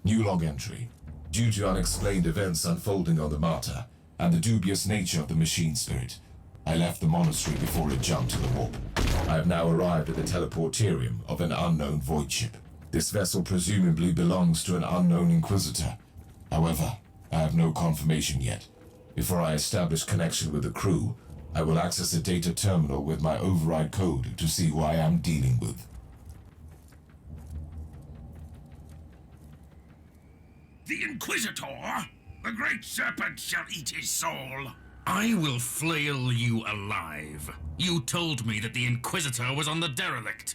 New log entry. Due to unexplained events unfolding on the Martyr, and the dubious nature of the machine spirit, I left the monastery before it jumped to the warp. I have now arrived at the teleporterium of an unknown void ship. This vessel presumably belongs to an unknown Inquisitor. However, I have no confirmation yet. Before I establish connection with the crew, I will access a data terminal with my override code to see who I am dealing with. The Inquisitor? The great serpent shall eat his soul. I will flail you alive. You told me that the Inquisitor was on the derelict.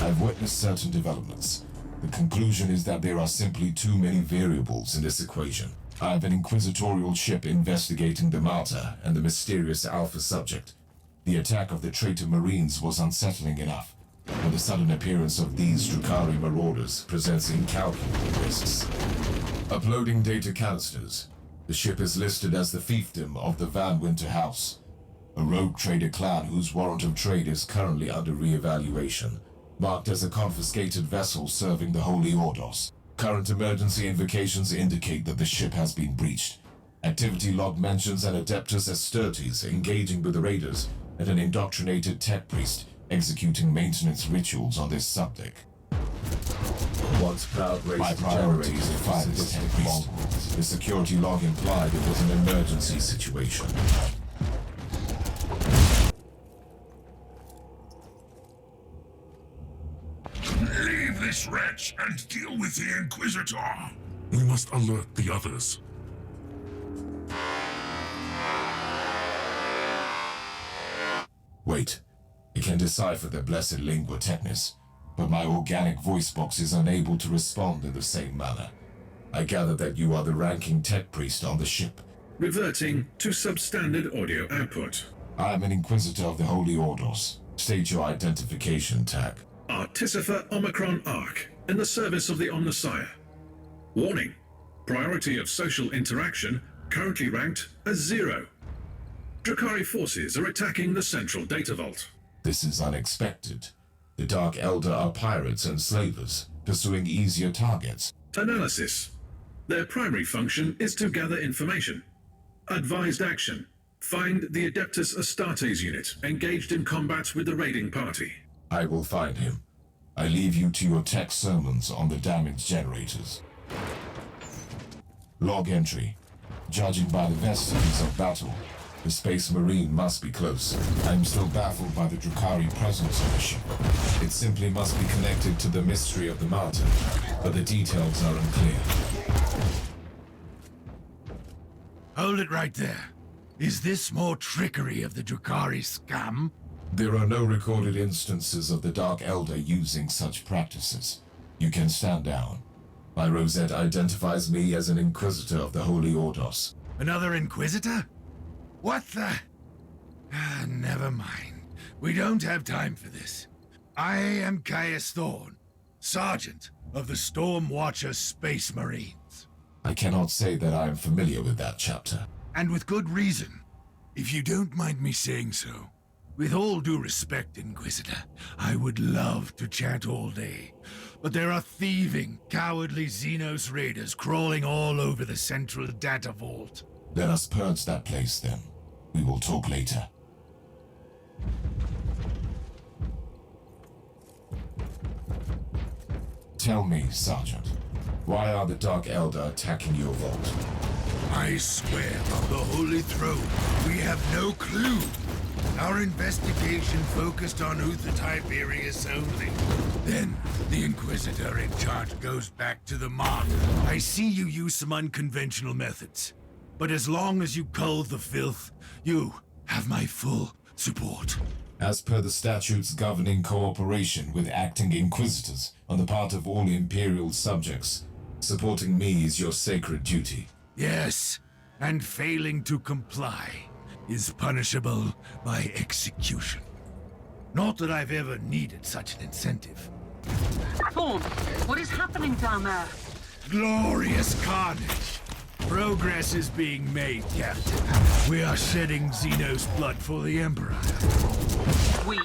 I've witnessed certain developments. The conclusion is that there are simply too many variables in this equation. I have an inquisitorial ship investigating the Martyr and the mysterious Alpha subject. The attack of the traitor Marines was unsettling enough, but the sudden appearance of these Drukhari marauders presents incalculable risks. Uploading data canisters. The ship is listed as the fiefdom of the Van Winter House, a rogue trader clan whose warrant of trade is currently under re-evaluation, marked as a confiscated vessel serving the Holy Ordos. Current emergency invocations indicate that the ship has been breached. Activity log mentions an Adeptus Asтерtes engaging with the raiders and an indoctrinated tech priest executing maintenance rituals on this subdeck. Once proud race my priority is to find this tech priest. The security log implied it was an emergency situation. Leave this wretch and deal with the Inquisitor. We must alert the others. Wait. I can decipher the blessed lingua technis, but my organic voice box is unable to respond in the same manner. I gather that you are the ranking tech priest on the ship. Reverting to substandard audio output. I am an Inquisitor of the Holy Ordos. State your identification tag. Artificer Omicron Arc, in the service of the Omnissiah. Warning. Priority of social interaction currently ranked as 0. Drukhari forces are attacking the central data vault. This is unexpected. The Dark Elder are pirates and slavers, pursuing easier targets. Analysis. Their primary function is to gather information. Advised action. Find the Adeptus Astartes unit engaged in combat with the raiding party. I will find him. I leave you to your tech sermons on the damage generators. Log entry. Judging by the vestiges of battle, the Space Marine must be close. I am still baffled by the Drukhari presence on the ship. It simply must be connected to the mystery of the Martyr, but the details are unclear. Hold it right there. Is this more trickery of the Drukhari scam? There are no recorded instances of the Dark Elder using such practices. You can stand down. My rosette identifies me as an Inquisitor of the Holy Ordos. Another Inquisitor? What the? Never mind. We don't have time for this. I am Caius Thorne, Sergeant of the Stormwatcher Space Marines. I cannot say that I am familiar with that chapter. And with good reason, if you don't mind me saying so. With all due respect, Inquisitor, I would love to chat all day. But there are thieving, cowardly Xenos raiders crawling all over the central data vault. Let us purge that place then. We will talk later. Tell me, Sergeant, why are the Dark Elder attacking your vault? I swear on the Holy Throne, we have no clue. Our investigation focused on Uther Tiberius only. Then, the Inquisitor in charge goes back to the Martyr. I see you use some unconventional methods. But as long as you cull the filth, you have my full support. As per the statutes governing cooperation with acting Inquisitors on the part of all Imperial subjects, supporting me is your sacred duty. Yes, and failing to comply is punishable by execution. Not that I've ever needed such an incentive. Thorne, what is happening down there? Glorious carnage. Progress is being made, Captain. We are shedding Xenos blood for the Emperor. We?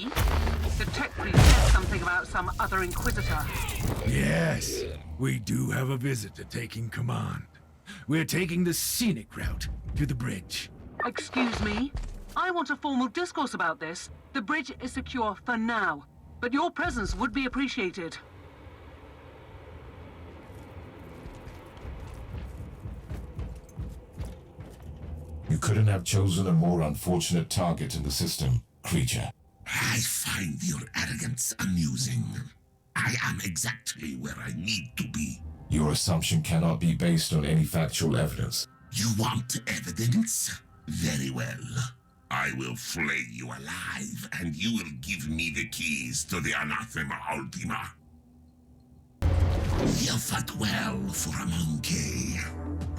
The tech priest said something about some other Inquisitor. Yes, we do have a visitor taking command. We're taking the scenic route to the bridge. Excuse me? I want a formal discourse about this. The bridge is secure for now, but your presence would be appreciated. You couldn't have chosen a more unfortunate target in the system, creature. I find your arrogance amusing. I am exactly where I need to be. Your assumption cannot be based on any factual evidence. You want evidence? Very well. I will flay you alive, and you will give me the keys to the Anathema Ultima. You fought well for a monkey.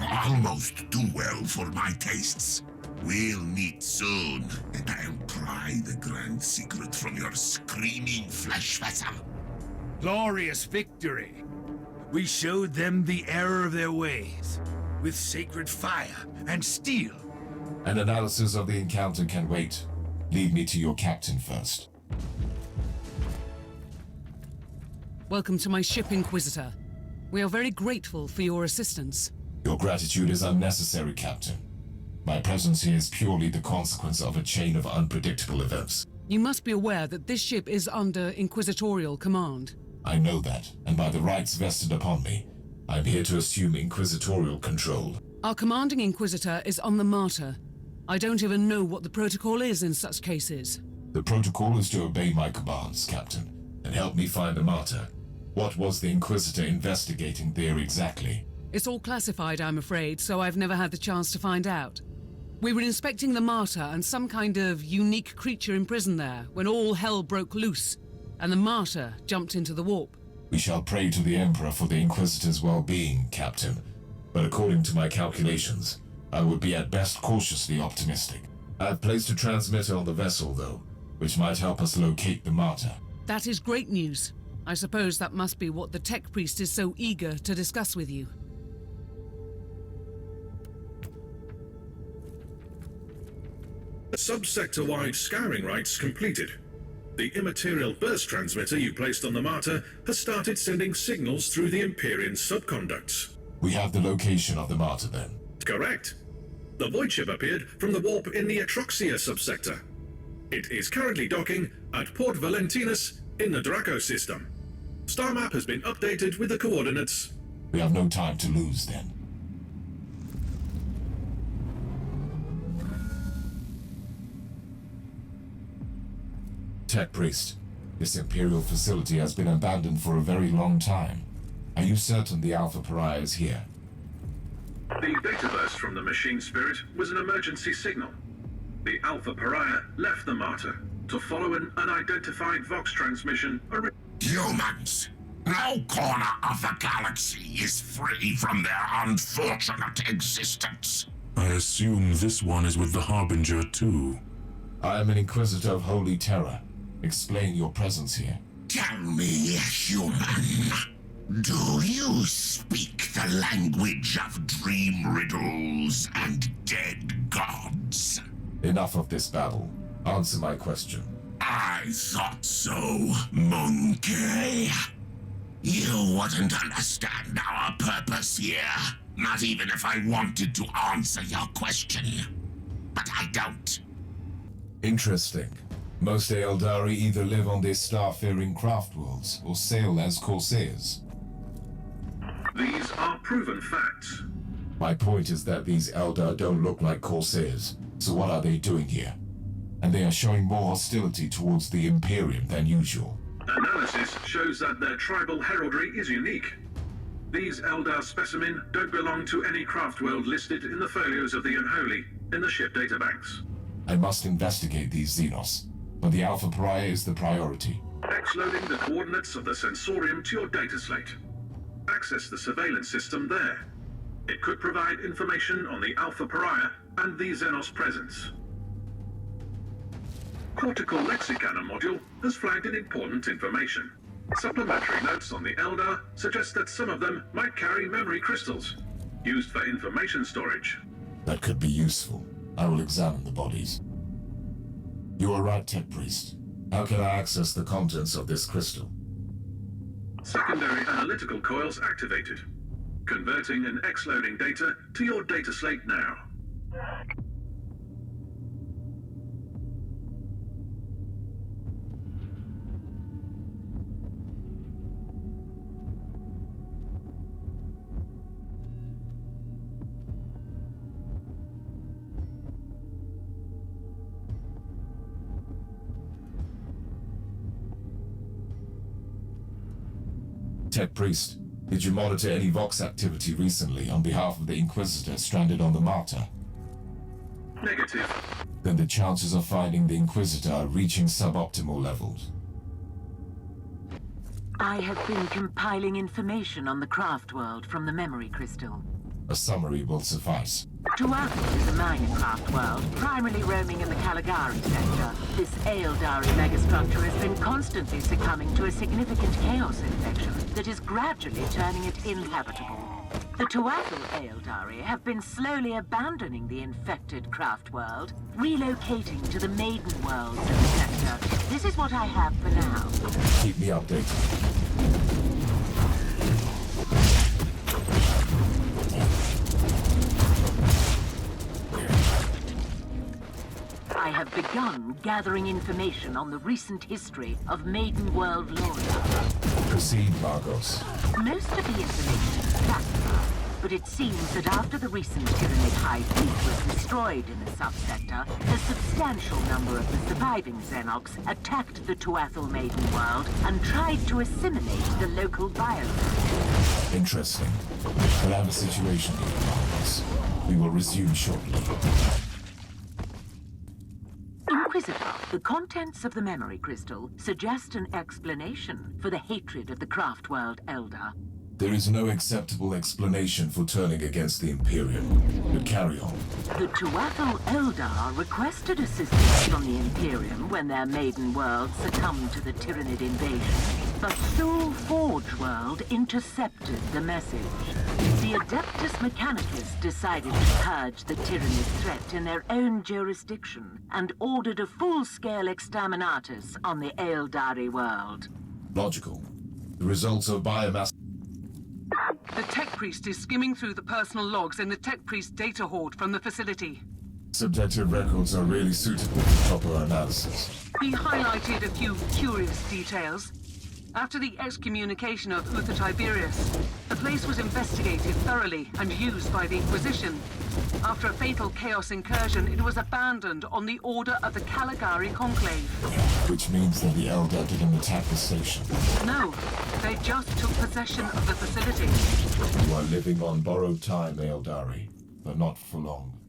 Almost too well for my tastes. We'll meet soon, and I'll pry the grand secret from your screaming flesh vessel. Glorious victory! We showed them the error of their ways, with sacred fire and steel. An analysis of the encounter can wait. Lead me to your captain first. Welcome to my ship, Inquisitor. We are very grateful for your assistance. Your gratitude is unnecessary, Captain. My presence here is purely the consequence of a chain of unpredictable events. You must be aware that this ship is under Inquisitorial command. I know that, and by the rights vested upon me, I'm here to assume Inquisitorial control. Our commanding Inquisitor is on the Martyr. I don't even know what the protocol is in such cases. The protocol is to obey my commands, Captain, and help me find the Martyr. What was the Inquisitor investigating there exactly? It's all classified, I'm afraid, so I've never had the chance to find out. We were inspecting the Martyr and some kind of unique creature imprisoned there when all hell broke loose, and the Martyr jumped into the warp. We shall pray to the Emperor for the Inquisitor's well-being, Captain. But according to my calculations, I would be at best cautiously optimistic. I've placed a transmitter on the vessel, though, which might help us locate the Martyr. That is great news. I suppose that must be what the tech priest is so eager to discuss with you. Subsector-wide scouring rights completed. The immaterial burst transmitter you placed on the Martyr has started sending signals through the Empyrean subconducts. We have the location of the Martyr, then. Correct. The void ship appeared from the warp in the Atroxia subsector. It is currently docking at Port Valentinus in the Draco system. Star map has been updated with the coordinates. We have no time to lose, then. Tech Priest, this Imperial facility has been abandoned for a very long time. Are you certain the Alpha Pariah is here? The data burst from the machine spirit was an emergency signal. The Alpha Pariah left the Martyr to follow an unidentified Vox transmission. Humans! No corner of the galaxy is free from their unfortunate existence. I assume this one is with the Harbinger too. I am an Inquisitor of Holy Terror. Explain your presence here. Tell me, human, do you speak the language of dream riddles and dead gods? Enough of this babble. Answer my question. I thought so, monkey. You wouldn't understand our purpose here, not even if I wanted to answer your question. But I don't. Interesting. Most Eldari either live on their star-faring craft worlds or sail as corsairs. These are proven facts. My point is that these Eldar don't look like corsairs, so what are they doing here? And they are showing more hostility towards the Imperium than usual. Analysis shows that their tribal heraldry is unique. These Eldar specimen don't belong to any craft world listed in the folios of the Unholy in the ship databanks. I must investigate these Xenos, but the Alpha Pariah is the priority. X-loading the coordinates of the sensorium to your data slate. Access the surveillance system there. It could provide information on the Alpha Pariah and the Xenos presence. Cortical Lexicana module has flagged in important information. Supplementary notes on the Eldar suggest that some of them might carry memory crystals, used for information storage. That could be useful. I will examine the bodies. You are right, Tech Priest. How can I access the contents of this crystal? Secondary analytical coils activated. Converting and X-loading data to your data slate now. Tech Priest, did you monitor any Vox activity recently on behalf of the Inquisitor stranded on the Martyr? Negative. Then the chances of finding the Inquisitor are reaching suboptimal levels. I have been compiling information on the craft world from the memory crystal. A summary will suffice. Tuatha is a minor craft world, primarily roaming in the Caligari sector. This Aeldari megastructure has been constantly succumbing to a significant chaos infection that is gradually turning it inhabitable. The Tuatha Aeldari have been slowly abandoning the infected craft world, relocating to the maiden worlds in the sector. This is what I have for now. Keep me updated. I have begun gathering information on the recent history of Maiden World Lore. Proceed, Margos. Most of the information is classified, but it seems that after the recent Tyranid High Fleet was destroyed in the subsector, a substantial number of the surviving Xenox attacked the Tuatha Maiden World and tried to assimilate the local biosphere. Interesting. We'll have a situation here, Margos. We will resume shortly. Inquisitor, the contents of the memory crystal suggest an explanation for the hatred of the craft world Elder. There is no acceptable explanation for turning against the Imperium. But carry on. The Tuatha Eldar requested assistance from the Imperium when their maiden world succumbed to the Tyranid invasion. But Soul Forge World intercepted the message. The Adeptus Mechanicus decided to purge the Tyranid threat in their own jurisdiction and ordered a full-scale exterminatus on the Aeldari world. Logical. The results of biomass... The Tech Priest is skimming through the personal logs in the Tech Priest data hoard from the facility. Subjective records are really suitable for proper analysis. He highlighted a few curious details. After the excommunication of Uther Tiberius, the place was investigated thoroughly and used by the Inquisition. After a fatal Chaos incursion, it was abandoned on the order of the Caligari Conclave. Which means that the Elder didn't attack the station. No, they just took possession of the facility. You are living on borrowed time, Eldari, but not for long.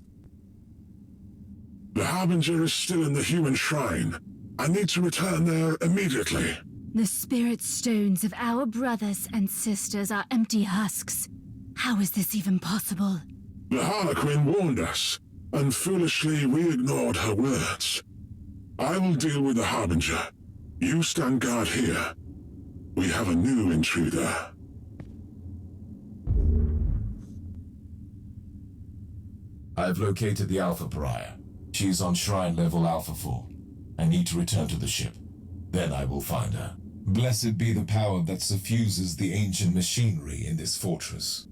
The Harbinger is still in the human shrine. I need to return there immediately. The spirit stones of our brothers and sisters are empty husks. How is this even possible? The Harlequin warned us, and foolishly we ignored her words. I will deal with the Harbinger. You stand guard here. We have a new intruder. I've located the Alpha Pariah. She's on Shrine Level Alpha 4. I need to return to the ship. Then I will find her. Blessed be the power that suffuses the ancient machinery in this fortress.